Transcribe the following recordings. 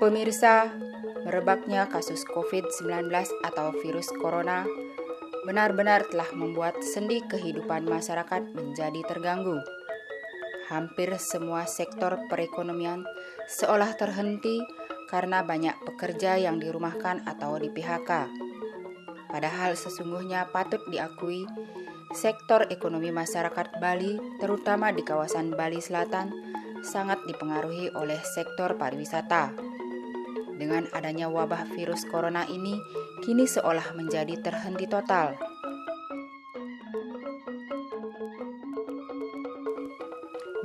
Pemirsa, merebaknya kasus COVID-19 atau virus corona benar-benar telah membuat sendi kehidupan masyarakat menjadi terganggu. Hampir semua sektor perekonomian seolah terhenti karena banyak pekerja yang dirumahkan atau di-PHK. Padahal sesungguhnya patut diakui, sektor ekonomi masyarakat Bali, terutama di kawasan Bali Selatan, sangat dipengaruhi oleh sektor pariwisata. Dengan adanya wabah virus corona ini, kini seolah menjadi terhenti total.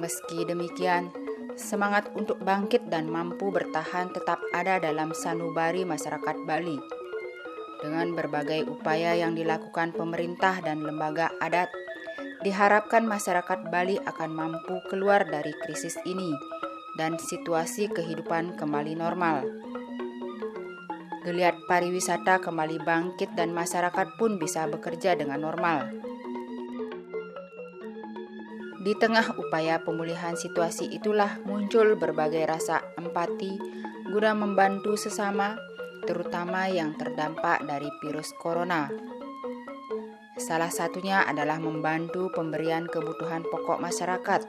Meski demikian, semangat untuk bangkit dan mampu bertahan tetap ada dalam sanubari masyarakat Bali. Dengan berbagai upaya yang dilakukan pemerintah dan lembaga adat, diharapkan masyarakat Bali akan mampu keluar dari krisis ini dan situasi kehidupan kembali normal. Geliat pariwisata kembali bangkit dan masyarakat pun bisa bekerja dengan normal. Di tengah upaya pemulihan situasi itulah muncul berbagai rasa empati guna membantu sesama, terutama yang terdampak dari virus corona. Salah satunya adalah membantu pemberian kebutuhan pokok masyarakat.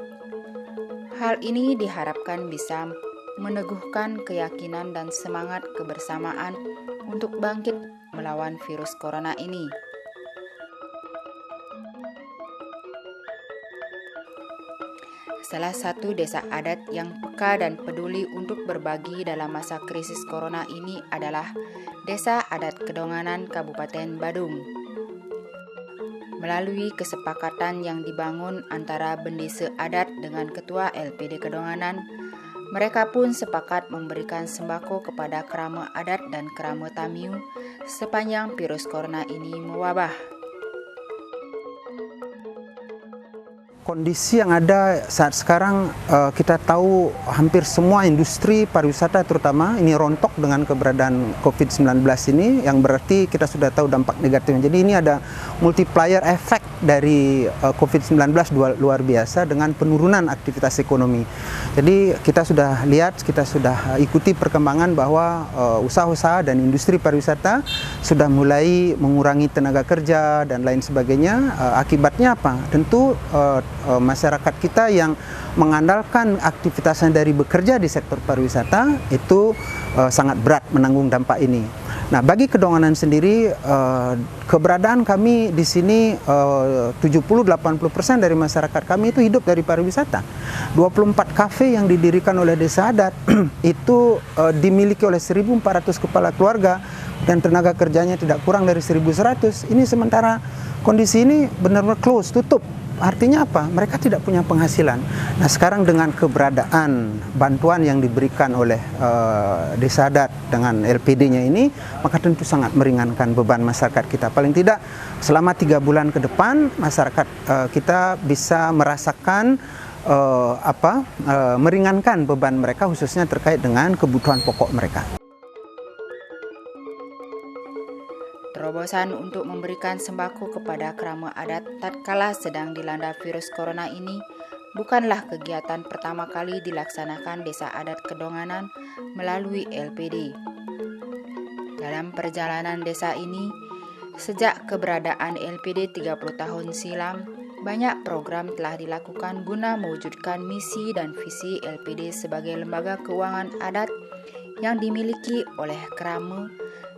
Hal ini diharapkan bisa meneguhkan keyakinan dan semangat kebersamaan untuk bangkit melawan virus corona ini. Salah satu desa adat yang peka dan peduli untuk berbagi dalam masa krisis corona ini adalah Desa Adat Kedonganan Kabupaten Badung. Melalui kesepakatan yang dibangun antara Bendesa Adat dengan Ketua LPD Kedonganan, mereka pun sepakat memberikan sembako kepada kerama adat dan kerama Tamiu sepanjang virus corona ini mewabah. Kondisi yang ada saat sekarang, kita tahu hampir semua industri pariwisata terutama ini rontok dengan keberadaan COVID-19 ini, yang berarti kita sudah tahu dampak negatifnya. Jadi ini ada multiplier effect dari COVID-19 luar biasa dengan penurunan aktivitas ekonomi. Jadi kita sudah lihat, kita sudah ikuti perkembangan bahwa usaha-usaha dan industri pariwisata sudah mulai mengurangi tenaga kerja dan lain sebagainya. Akibatnya apa? Tentu masyarakat kita yang mengandalkan aktivitasnya dari bekerja di sektor pariwisata itu sangat berat menanggung dampak ini. Nah, bagi Kedonganan sendiri, keberadaan kami di sini 70-80% dari masyarakat kami itu hidup dari pariwisata. 24 kafe yang didirikan oleh Desa Adat itu dimiliki oleh 1.400 kepala keluarga dan tenaga kerjanya tidak kurang dari 1.100. Ini sementara kondisi ini benar-benar close, tutup. Artinya apa? Mereka tidak punya penghasilan. Nah, sekarang dengan keberadaan bantuan yang diberikan oleh Desa Adat dengan LPD-nya ini, maka tentu sangat meringankan beban masyarakat kita. Paling tidak selama 3 bulan ke depan, masyarakat kita bisa merasakan meringankan beban mereka, khususnya terkait dengan kebutuhan pokok mereka. Terobosan untuk memberikan sembako kepada kerama adat tatkala sedang dilanda virus corona ini bukanlah kegiatan pertama kali dilaksanakan Desa Adat Kedonganan melalui LPD. Dalam perjalanan desa ini, sejak keberadaan LPD 30 tahun silam, banyak program telah dilakukan guna mewujudkan misi dan visi LPD sebagai lembaga keuangan adat yang dimiliki oleh kerama,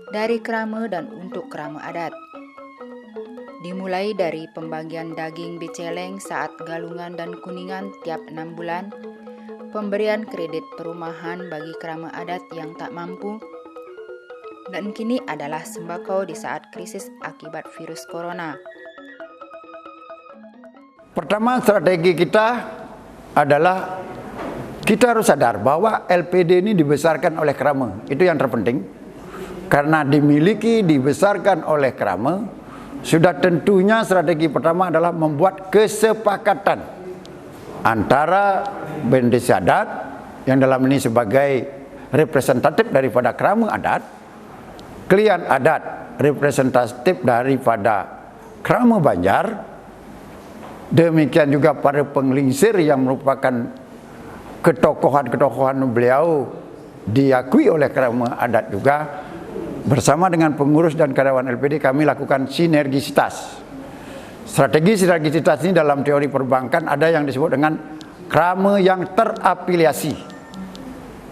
dari kerama dan untuk kerama adat. Dimulai dari pembagian daging beceleng saat Galungan dan Kuningan tiap 6 bulan, pemberian kredit perumahan bagi kerama adat yang tak mampu, dan kini adalah sembako di saat krisis akibat virus corona. Pertama, strategi kita adalah kita harus sadar bahwa LPD ini dibesarkan oleh kerama. Itu yang terpenting. Karena dimiliki, dibesarkan oleh kerama, sudah tentunya strategi pertama adalah membuat kesepakatan antara Bendesa Adat, yang dalam ini sebagai representatif daripada kerama adat, Klien Adat, representatif daripada kerama Banjar, demikian juga para penglingsir yang merupakan ketokohan-ketokohan beliau diakui oleh Krama Adat juga, bersama dengan pengurus dan karyawan LPD kami lakukan sinergisitas. Strategi sinergisitas ini dalam teori perbankan ada yang disebut dengan krama yang terafiliasi.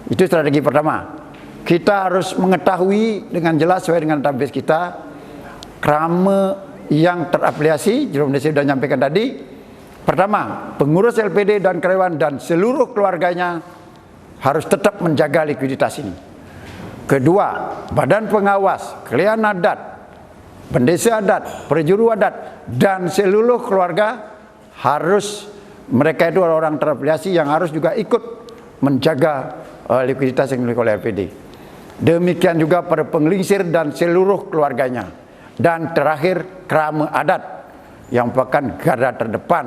Itu strategi pertama. Kita harus mengetahui dengan jelas sesuai dengan database kita krama yang terafiliasi. Jerome Desi sudah menyampaikan tadi. Pertama, pengurus LPD dan karyawan dan seluruh keluarganya harus tetap menjaga likuiditas ini. Kedua, badan pengawas, klien adat, pendesa adat, perjuru adat, dan seluruh keluarga harus, mereka itu orang terafiliasi yang harus juga ikut menjaga likuiditas yang dimiliki oleh LPD. Demikian juga para penglingsir dan seluruh keluarganya. Dan terakhir, krama adat yang merupakan garda terdepan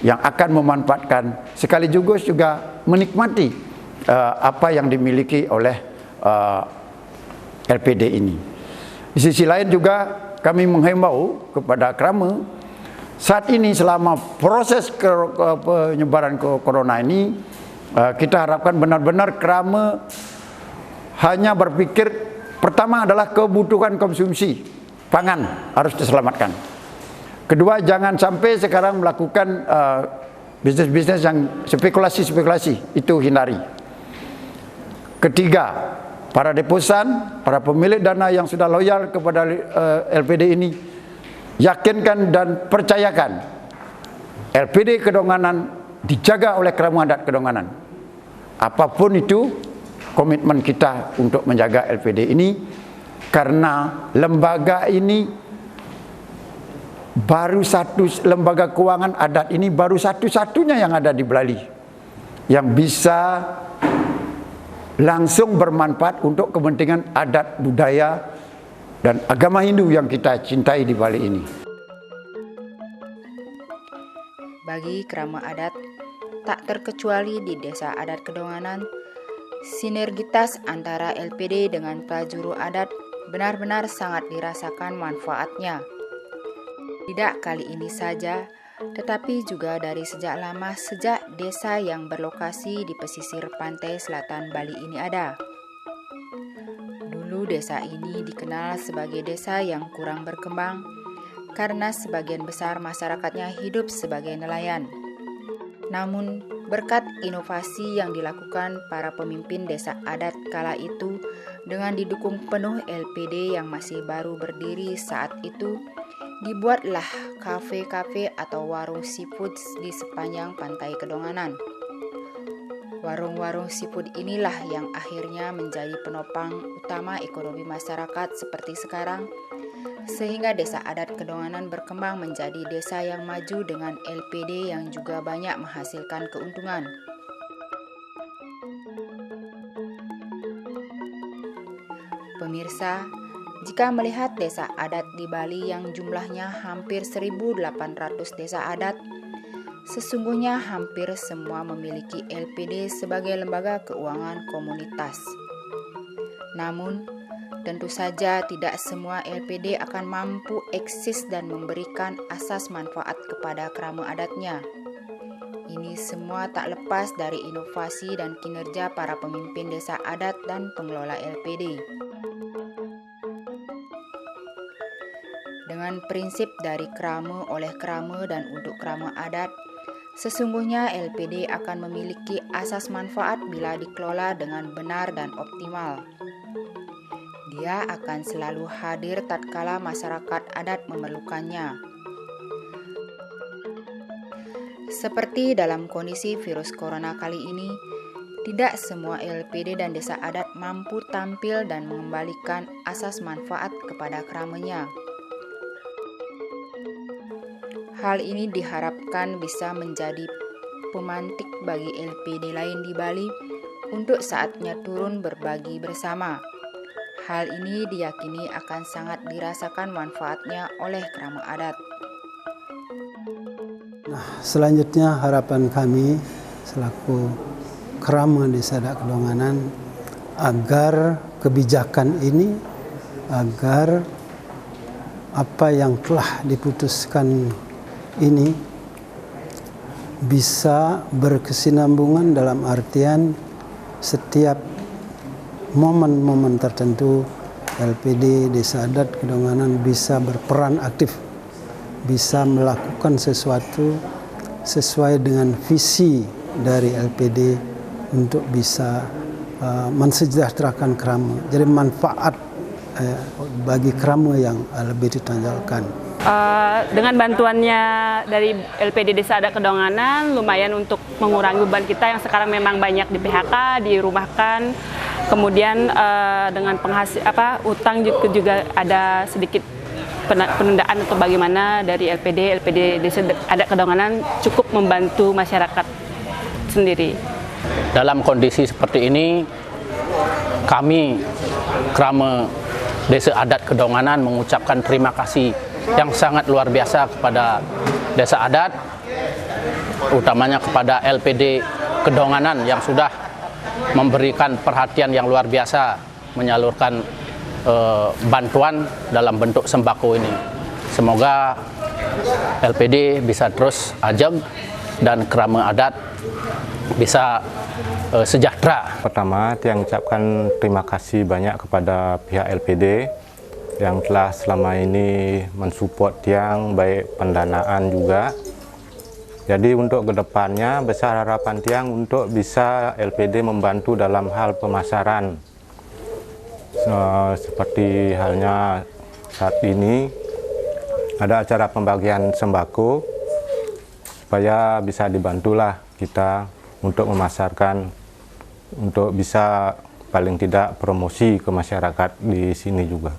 yang akan memanfaatkan sekaligus juga menikmati apa yang dimiliki oleh LPD ini. Di sisi lain juga kami menghimbau kepada krama saat ini selama proses penyebaran corona ini, kita harapkan benar-benar krama hanya berpikir pertama adalah kebutuhan konsumsi pangan harus diselamatkan. Kedua, jangan sampai sekarang melakukan bisnis-bisnis yang spekulasi-spekulasi, itu hindari. Ketiga, para deposan, para pemilik dana yang sudah loyal kepada LPD ini, yakinkan dan percayakan LPD Kedonganan dijaga oleh Krama Adat Kedonganan. Apapun itu komitmen kita untuk menjaga LPD ini, karena lembaga ini baru satu, lembaga keuangan adat ini baru satu-satunya yang ada di Bali yang bisa langsung bermanfaat untuk kepentingan adat, budaya, dan agama Hindu yang kita cintai di Bali ini. Bagi Krama Adat, tak terkecuali di Desa Adat Kedonganan, sinergitas antara LPD dengan prajuru adat benar-benar sangat dirasakan manfaatnya. Tidak kali ini saja, tetapi juga dari sejak lama sejak desa yang berlokasi di pesisir pantai selatan Bali ini ada. Dulu desa ini dikenal sebagai desa yang kurang berkembang karena sebagian besar masyarakatnya hidup sebagai nelayan. Namun, berkat inovasi yang dilakukan para pemimpin desa adat kala itu dengan didukung penuh LPD yang masih baru berdiri saat itu, dibuatlah kafe-kafe atau warung seafood di sepanjang pantai Kedonganan. Warung-warung seafood inilah yang akhirnya menjadi penopang utama ekonomi masyarakat seperti sekarang, sehingga Desa Adat Kedonganan berkembang menjadi desa yang maju dengan LPD yang juga banyak menghasilkan keuntungan. Pemirsa, jika melihat desa adat di Bali yang jumlahnya hampir 1.800 desa adat, sesungguhnya hampir semua memiliki LPD sebagai lembaga keuangan komunitas. Namun, tentu saja tidak semua LPD akan mampu eksis dan memberikan asas manfaat kepada krama adatnya. Ini semua tak lepas dari inovasi dan kinerja para pemimpin desa adat dan pengelola LPD. Dengan prinsip dari krama oleh krama dan untuk krama adat, sesungguhnya LPD akan memiliki asas manfaat bila dikelola dengan benar dan optimal. Dia akan selalu hadir tatkala masyarakat adat memerlukannya. Seperti dalam kondisi virus corona kali ini, tidak semua LPD dan desa adat mampu tampil dan mengembalikan asas manfaat kepada kramanya. Hal ini diharapkan bisa menjadi pemantik bagi LPD lain di Bali untuk saatnya turun berbagi bersama. Hal ini diyakini akan sangat dirasakan manfaatnya oleh krama adat. Nah, selanjutnya harapan kami selaku krama Desa Adat Kedonganan agar kebijakan ini, agar apa yang telah diputuskan ini bisa berkesinambungan dalam artian setiap momen-momen tertentu LPD Desa Adat Kedonganan bisa berperan aktif, bisa melakukan sesuatu sesuai dengan visi dari LPD untuk bisa mensejahterakan Krama. Jadi manfaat bagi Krama yang lebih ditonjolkan. Dengan bantuannya dari LPD Desa Adat Kedonganan lumayan untuk mengurangi beban kita yang sekarang memang banyak di PHK, dirumahkan. Kemudian dengan utang juga ada sedikit penundaan atau bagaimana dari LPD Desa Adat Kedonganan cukup membantu masyarakat sendiri. Dalam kondisi seperti ini, kami Krama Desa Adat Kedonganan mengucapkan terima kasih yang sangat luar biasa kepada Desa Adat, utamanya kepada LPD Kedonganan yang sudah memberikan perhatian yang luar biasa, menyalurkan bantuan dalam bentuk sembako ini. Semoga LPD bisa terus ajeg dan Krama Adat bisa sejahtera. Pertama, Tiang ucapkan terima kasih banyak kepada pihak LPD yang telah selama ini mensupport Tiang, baik pendanaan juga. Jadi untuk kedepannya besar harapan Tiang untuk bisa LPD membantu dalam hal pemasaran. Seperti halnya saat ini ada acara pembagian sembako, supaya bisa dibantulah kita untuk memasarkan, untuk bisa paling tidak promosi ke masyarakat di sini juga.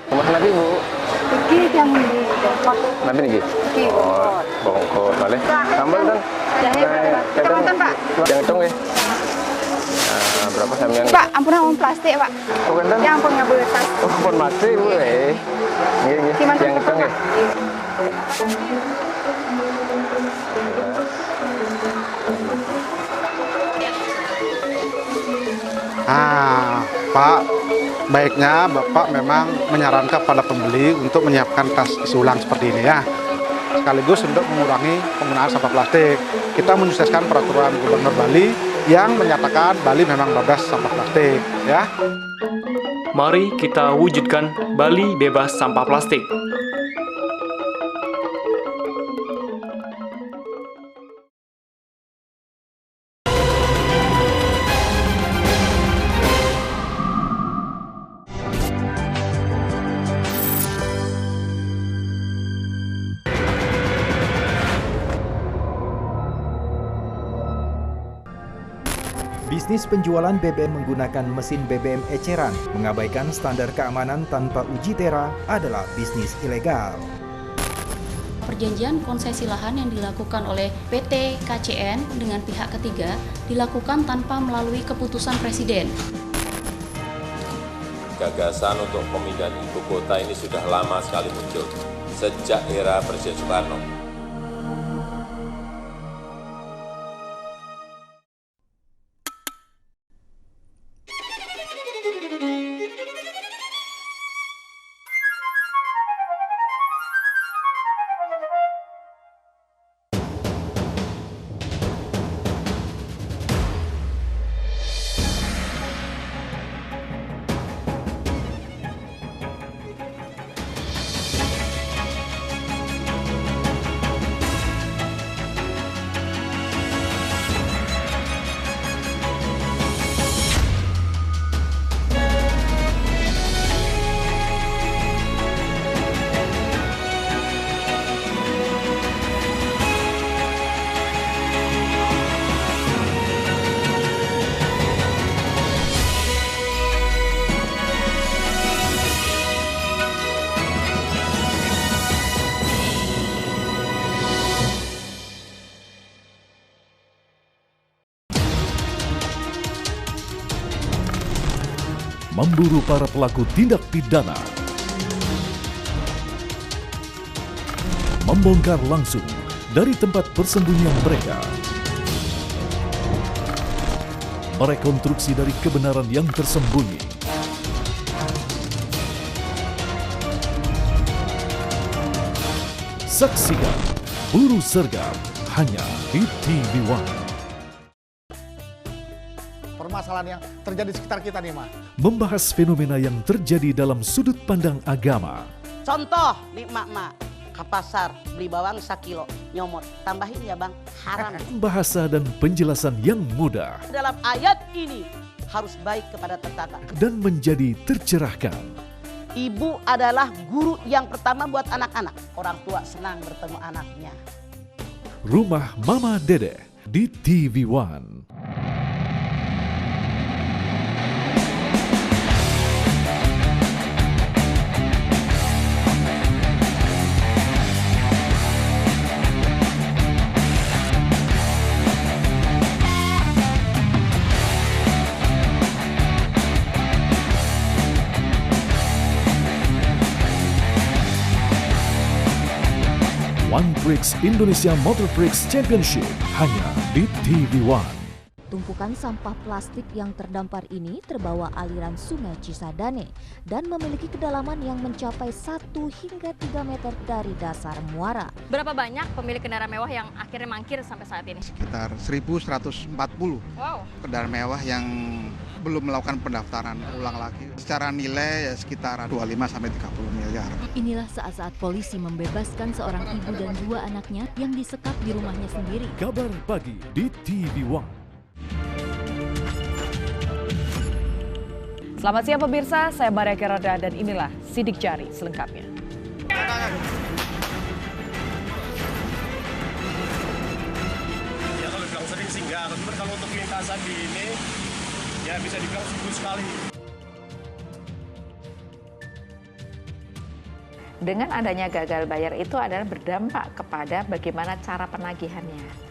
Kemana lagi Bu? Pergi yang di Bangkok. Nanti nih? Pergi Oh, Bangkok. Boleh. Sambal kan? Jangan Pak. Yang hitung ya? Nah, berapa sampean? Pak, ampunan uang plastik Pak. Oh, kan? Yang ampun nggak boleh tas. Oh, pun mati Bu eh. Ini yang hitung ya? Pak, baiknya Bapak memang menyarankan pada pembeli untuk menyiapkan tas isi ulang seperti ini ya. Sekaligus untuk mengurangi penggunaan sampah plastik. Kita menyukseskan peraturan Gubernur Bali yang menyatakan Bali memang bebas sampah plastik ya. Mari kita wujudkan Bali bebas sampah plastik. Bisnis penjualan BBM menggunakan mesin BBM eceran, mengabaikan standar keamanan tanpa uji tera adalah bisnis ilegal. Perjanjian konsesi lahan yang dilakukan oleh PT KCN dengan pihak ketiga dilakukan tanpa melalui keputusan Presiden. Gagasan untuk pemindahan ibu kota ini sudah lama sekali muncul, sejak era Presiden Soekarno. Memburu para pelaku tindak pidana. membongkar langsung dari tempat persembunyian mereka. Merekonstruksi dari kebenaran yang tersembunyi. Saksikan Buru Sergap hanya di TV One. Permasalahan yang terjadi di sekitar kita nih, Ma. Membahas fenomena yang terjadi dalam sudut pandang agama. Contoh nih mak-mak, ke pasar beli bawang 1 kilo, nyomot, tambahin ya bang, haram. Bahasa dan penjelasan yang mudah. Dalam ayat ini harus baik kepada tetangga. Dan menjadi tercerahkan. Ibu adalah guru yang pertama buat anak-anak. Orang tua senang bertemu anaknya. Rumah Mama Dede di TV One. One Prix Indonesia Motor Prix Championship hanya di TV One. Tumpukan sampah plastik yang terdampar ini terbawa aliran sungai Cisadane dan memiliki kedalaman yang mencapai 1 hingga 3 meter dari dasar muara. Berapa banyak pemilik kendaraan mewah yang akhirnya mangkir sampai saat ini? Sekitar 1.140 kendaraan mewah yang belum melakukan pendaftaran ulang lagi. Secara nilai ya sekitar 25 sampai 30 miliar. Inilah saat-saat polisi membebaskan seorang ibu dan 2 anaknya yang disekap di rumahnya sendiri. Kabar pagi di TV One. Selamat siang pemirsa, saya Maria Kerada dan inilah Sidik Jari selengkapnya. Ya kalau bilang sering sih enggak, tapi kalau untuk lintasan di ini ya bisa dibilang seminggu sekali. Dengan adanya gagal bayar itu adalah berdampak kepada bagaimana cara penagihannya.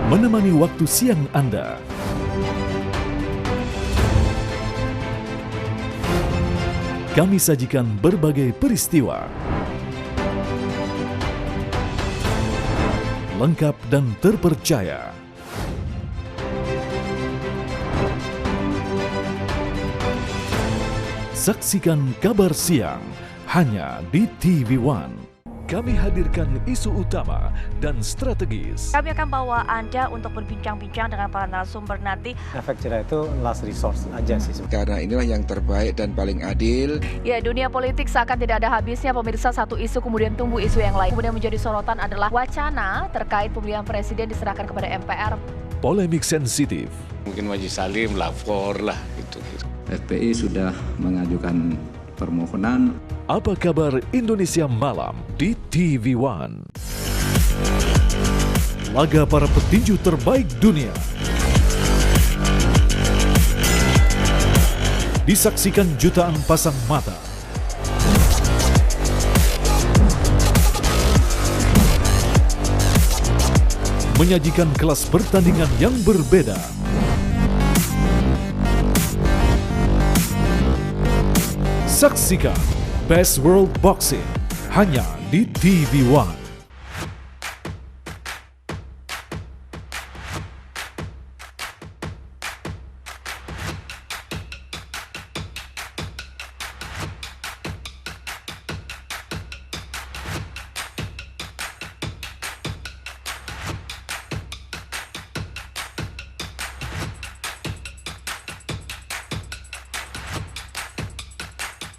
Menemani waktu siang Anda. Kami sajikan berbagai peristiwa. Lengkap dan terpercaya. Saksikan Kabar Siang hanya di TV One. Kami hadirkan isu utama dan strategis. Kami akan bawa Anda untuk berbincang-bincang dengan para narasumber nanti. Efek jerah itu last resource aja sih. Karena inilah yang terbaik dan paling adil. Ya, dunia politik seakan tidak ada habisnya pemirsa, satu isu kemudian tumbuh isu yang lain. Kemudian menjadi sorotan adalah wacana terkait pemilihan presiden diserahkan kepada MPR. Polemik sensitif. Mungkin Majelis Salim lapor lah gitu. FPI sudah mengajukan permohonan. Apa kabar Indonesia Malam di TV One? Laga para petinju terbaik dunia disaksikan jutaan pasang mata. Menyajikan kelas pertandingan yang berbeda. Saksikan Best World Boxing hanya di TV One.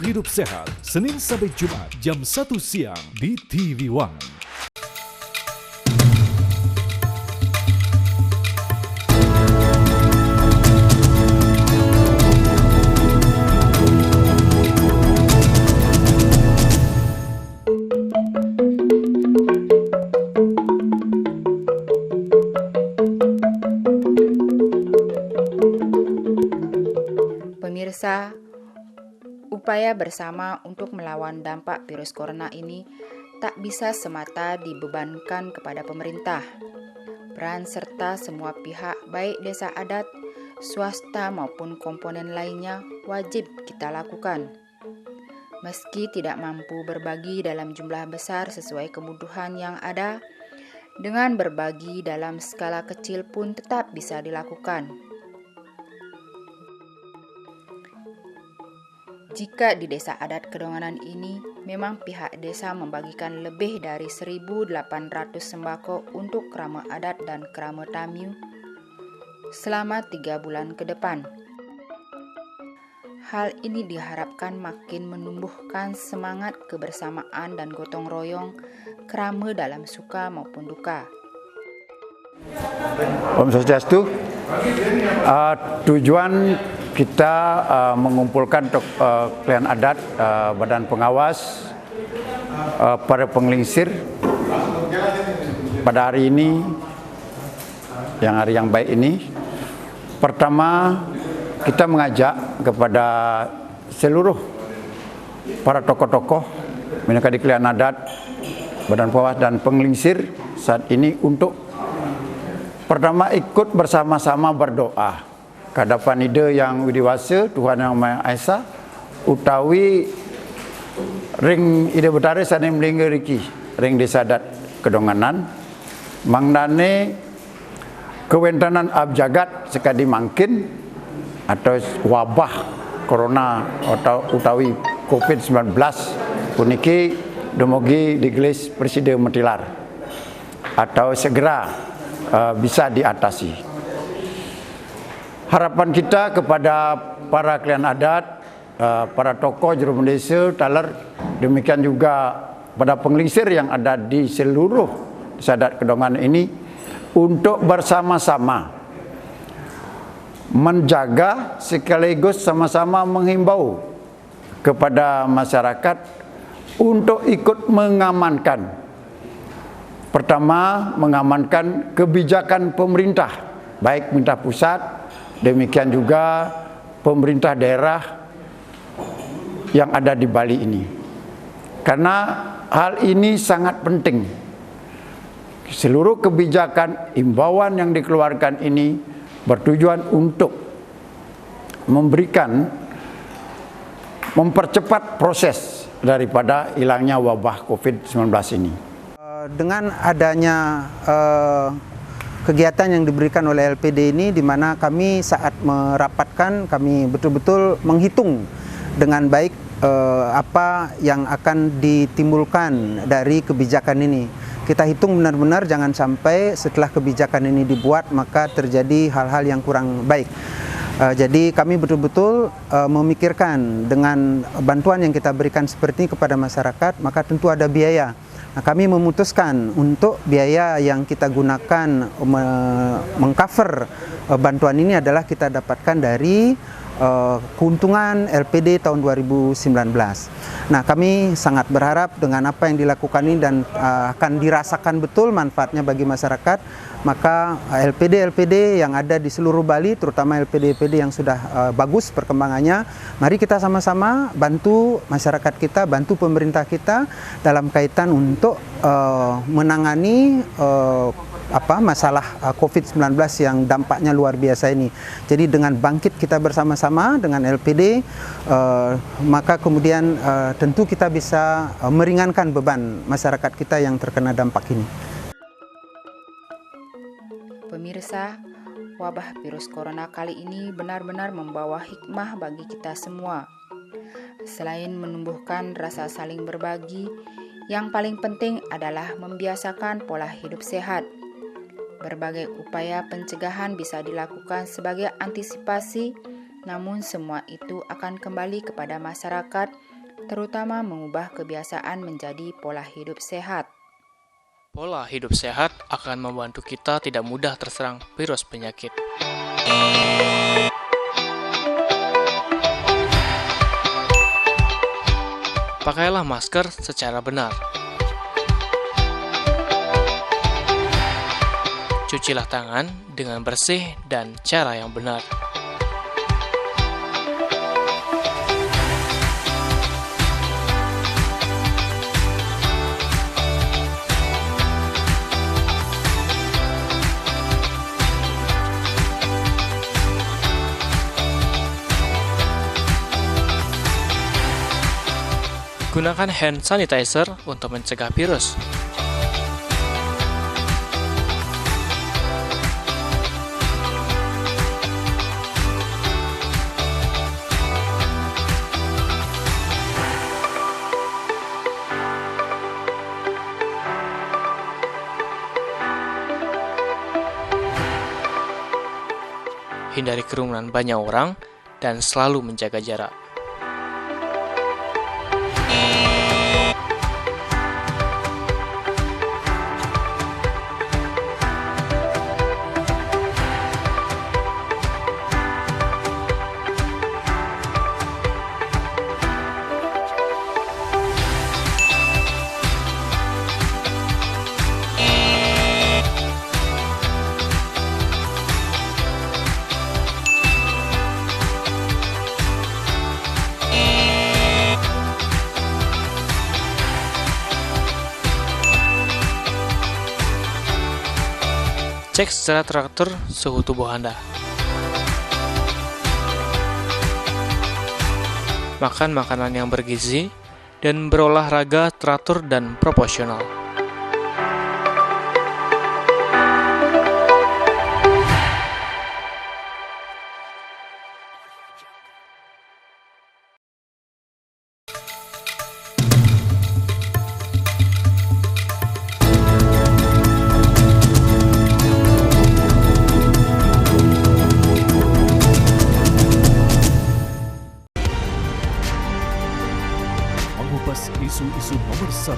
Hidup Sehat, Senin sampai Jumat jam 1 siang di TV One. Pemirsa, upaya bersama untuk melawan dampak virus corona ini tak bisa semata dibebankan kepada pemerintah. Peran serta semua pihak baik desa adat, swasta maupun komponen lainnya wajib kita lakukan. Meski tidak mampu berbagi dalam jumlah besar sesuai kebutuhan yang ada, dengan berbagi dalam skala kecil pun tetap bisa dilakukan. Jika di desa adat Kedonganan ini, memang pihak desa membagikan lebih dari 1.800 sembako untuk kerama adat dan kerama Tamiu selama 3 bulan ke depan. Hal ini diharapkan makin menumbuhkan semangat kebersamaan dan gotong royong kerama dalam suka maupun duka. Om Swastiastu, tujuan kita mengumpulkan klien adat, badan pengawas, para penglingsir pada hari ini, hari yang baik ini. Pertama, kita mengajak kepada seluruh para tokoh-tokoh mereka di klien adat, badan pengawas dan penglingsir saat ini untuk pertama ikut bersama-sama berdoa kehadapan Ida yang widiwasa, Tuhan yang Maha Esa, utawi ring Ida Betara saning melingga riki, ring desa adat Kedonganan, mangdane kewentanan abjagat sekadi mangkin atau wabah corona atau utawi COVID-19 puniki dumugi digelis Presiden Mentilar atau segera bisa diatasi. Harapan kita kepada para klien adat, para tokoh juru desa, taler, demikian juga pada penglingsir yang ada di seluruh desa adat Kedonganan ini untuk bersama-sama menjaga sekaligus sama-sama menghimbau kepada masyarakat untuk ikut mengamankan. Pertama, mengamankan kebijakan pemerintah, baik pemerintah pusat, demikian juga pemerintah daerah yang ada di Bali ini. Karena hal ini sangat penting. Seluruh kebijakan imbauan yang dikeluarkan ini bertujuan untuk mempercepat proses daripada hilangnya wabah COVID-19 ini. Dengan adanya kegiatan yang diberikan oleh LPD ini, di mana kami saat merapatkan, kami betul-betul menghitung dengan baik apa yang akan ditimbulkan dari kebijakan ini. Kita hitung benar-benar jangan sampai setelah kebijakan ini dibuat maka terjadi hal-hal yang kurang baik. Jadi kami betul-betul memikirkan dengan bantuan yang kita berikan seperti ini kepada masyarakat, maka tentu ada biaya. Nah, kami memutuskan untuk biaya yang kita gunakan mengcover bantuan ini adalah kita dapatkan dari keuntungan LPD tahun 2019. Nah, kami sangat berharap dengan apa yang dilakukan ini dan akan dirasakan betul manfaatnya bagi masyarakat, maka LPD yang ada di seluruh Bali, terutama LPD yang sudah bagus perkembangannya, mari kita sama-sama bantu masyarakat kita, bantu pemerintah kita dalam kaitan untuk menangani masalah COVID-19 yang dampaknya luar biasa ini. Jadi dengan bangkit kita bersama-sama dengan LPD, maka kemudian tentu kita bisa meringankan beban masyarakat kita yang terkena dampak ini. Pemirsa, wabah virus corona kali ini benar-benar membawa hikmah bagi kita semua. Selain menumbuhkan rasa saling berbagi, yang paling penting adalah membiasakan pola hidup sehat. Berbagai upaya pencegahan bisa dilakukan sebagai antisipasi, namun semua itu akan kembali kepada masyarakat, terutama mengubah kebiasaan menjadi pola hidup sehat. Pola hidup sehat akan membantu kita tidak mudah terserang virus penyakit. Pakailah masker secara benar. Cucilah tangan dengan bersih dan cara yang benar. Gunakan hand sanitizer untuk mencegah virus. Hindari kerumunan banyak orang dan selalu menjaga jarak. Cek secara teratur suhu tubuh Anda. Makan makanan yang bergizi dan berolahraga teratur dan proporsional. Isu-isu nomor 1.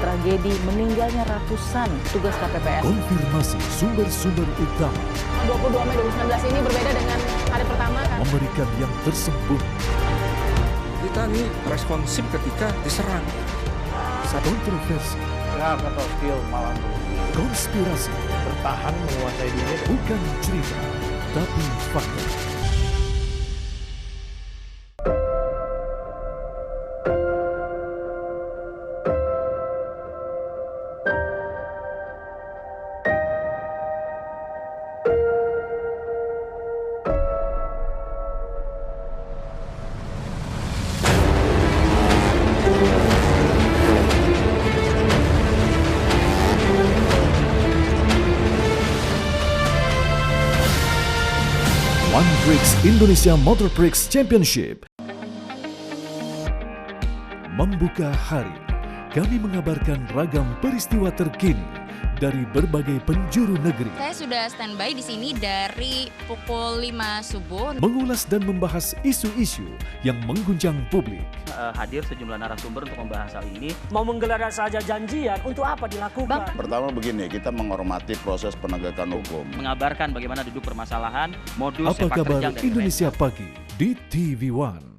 Tragedi meninggalnya ratusan tugas KPPS. Konfirmasi sumber-sumber utama. 22 Mei 2019 ini berbeda dengan hari pertama kan? Memberikan yang tersembunyi. Kita ini responsif ketika diserang. Kontroversi. Atau skill malam. Konspirasi. Bertahan menguasai dunia. Bukan cerita, tapi fakta. One Prix Indonesia Motor Prix Championship membuka hari. Kami mengabarkan ragam peristiwa terkini dari berbagai penjuru negeri. Saya sudah standby di sini dari pukul 5 subuh. Mengulas dan membahas isu-isu yang mengguncang publik. Hadir sejumlah narasumber untuk membahas hal ini. Mau menggelar saja janjian, untuk apa dilakukan? Pertama begini, kita menghormati proses penegakan hukum. Mengabarkan bagaimana duduk permasalahan, modus Apa kabar Indonesia Pagi di TV One.